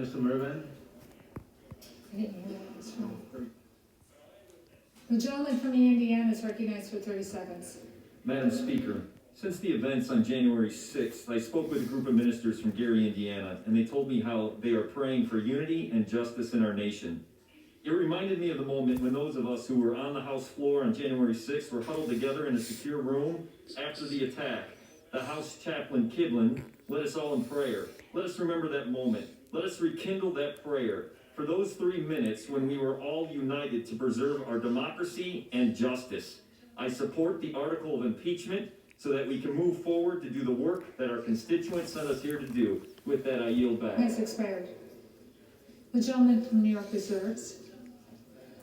Mr. Mervyn. The gentleman from Indiana is recognized for 30 seconds. Madam Speaker, since the events on January 6th, I spoke with a group of ministers from Gary, Indiana, and they told me how they are praying for unity and justice in our nation. It reminded me of the moment when those of us who were on the House floor on January 6th were huddled together in a secure room after the attack. The House chaplain Kidlin led us all in prayer. Let us remember that moment. Let us rekindle that prayer for those 3 minutes when we were all united to preserve our democracy and justice. I support the article of impeachment so that we can move forward to do the work that our constituents sent us here to do. With that, I yield back. Has expired. The gentleman from New York reserves.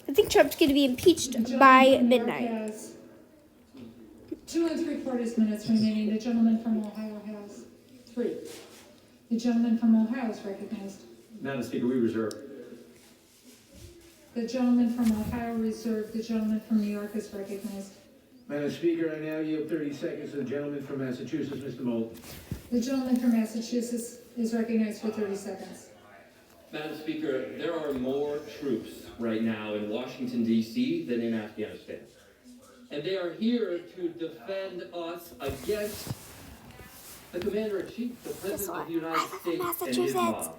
I think Trump's going to be impeached The gentleman by from New York midnight. has 2 3/4 minutes remaining. The gentleman from Ohio has 3. The gentleman from Ohio is recognized. Madam Speaker, we reserve. The gentleman from Ohio reserved. The gentleman from New York is recognized. Madam Speaker, I now yield 30 seconds to the gentleman from Massachusetts, Mr. Moulton. The gentleman from Massachusetts is recognized for 30 seconds. Madam Speaker, there are more troops right now in Washington, D.C. than in Afghanistan. And they are here to defend us against the Commander-in-Chief, the President of the United States, and his mob.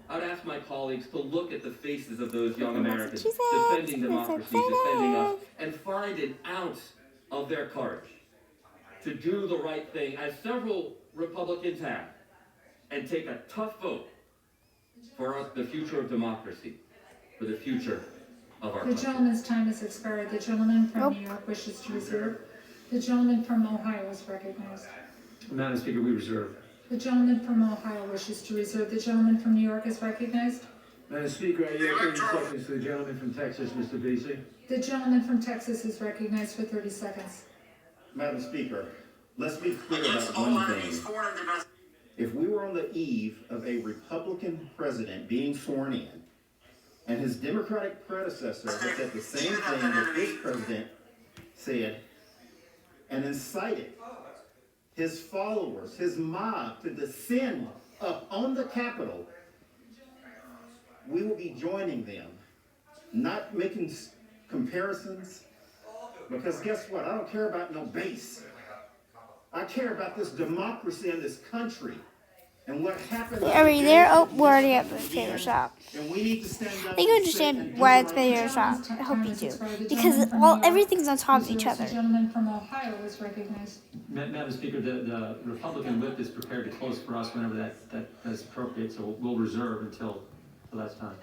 I would ask my colleagues to look at the faces of those young Americans defending democracy, defending us, and find an ounce of their courage to do the right thing, as several Republicans have, and take a tough vote for the future of democracy, for the future of our The country. gentleman's time has expired. The gentleman from New York wishes to reserve. The gentleman from Ohio is recognized. Madam Speaker, we reserve. The gentleman from Ohio wishes to reserve. The gentleman from New York is recognized. Madam Speaker, I yield 30 seconds to the gentleman from Texas, Mr. Vesey. The gentleman from Texas is recognized for 30 seconds. Madam Speaker, let's be clear about one thing. If we were on the eve of a Republican president being sworn in, and his Democratic predecessor had said the same thing that this president said, and incited his followers, his mob, to descend up on the Capitol, we will be joining them, not making comparisons, because guess what? I don't care about no base. I care about this democracy in this country and what happened. Are we there? Oh, we're already at the potato shop. And we need to stand up. I think you understand why it's potato shop. I hope you do. Because everything's on top of each other. The gentleman from Ohio is recognized. Madam Speaker, the Republican whip is prepared to close for us whenever that is appropriate, so we'll reserve until that's time.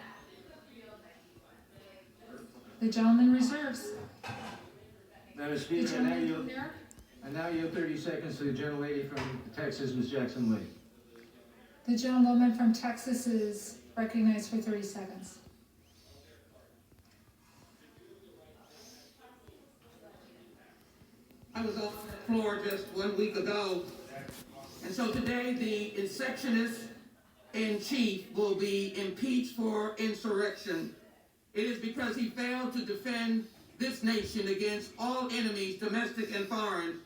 The gentleman reserves. Madam The Speaker, gentleman from New York. I now yield 30 seconds to the gentlelady from Texas, Ms. Jackson Lee. The gentleman from Texas is recognized for 30 seconds. I was on the floor just 1 week ago, and so today the insurrectionist-in-chief will be impeached for insurrection. It is because he failed to defend this nation against all enemies, domestic and foreign,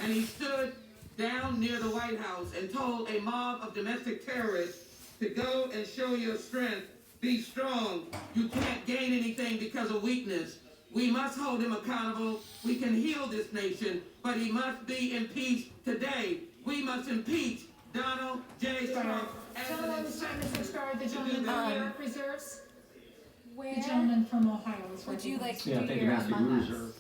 and he stood down near the White House and told a mob of domestic terrorists to go and show your strength. Be strong. You can't gain anything because of weakness. We must hold him accountable. We can heal this nation, but he must be impeached today. We must impeach Donald J. Trump. Gentleman's time has expired. The gentleman from New York reserves. The gentleman from Ohio is recognized. Would you like to Yeah, do thank you, your Madam Speaker, we Among Us? reserve.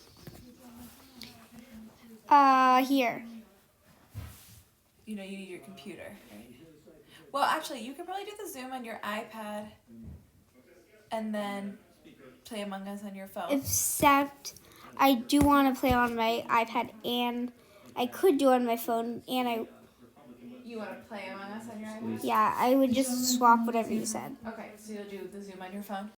Here. You know, you need your computer, right? Well, actually, you could probably do the Zoom on your iPad and then play Among Us on your phone. Except I do want to play on my iPad and I could do it on my phone and You want to play Among Us on your iPad? I would just swap whatever you said. Okay, so you'll do the Zoom on your phone?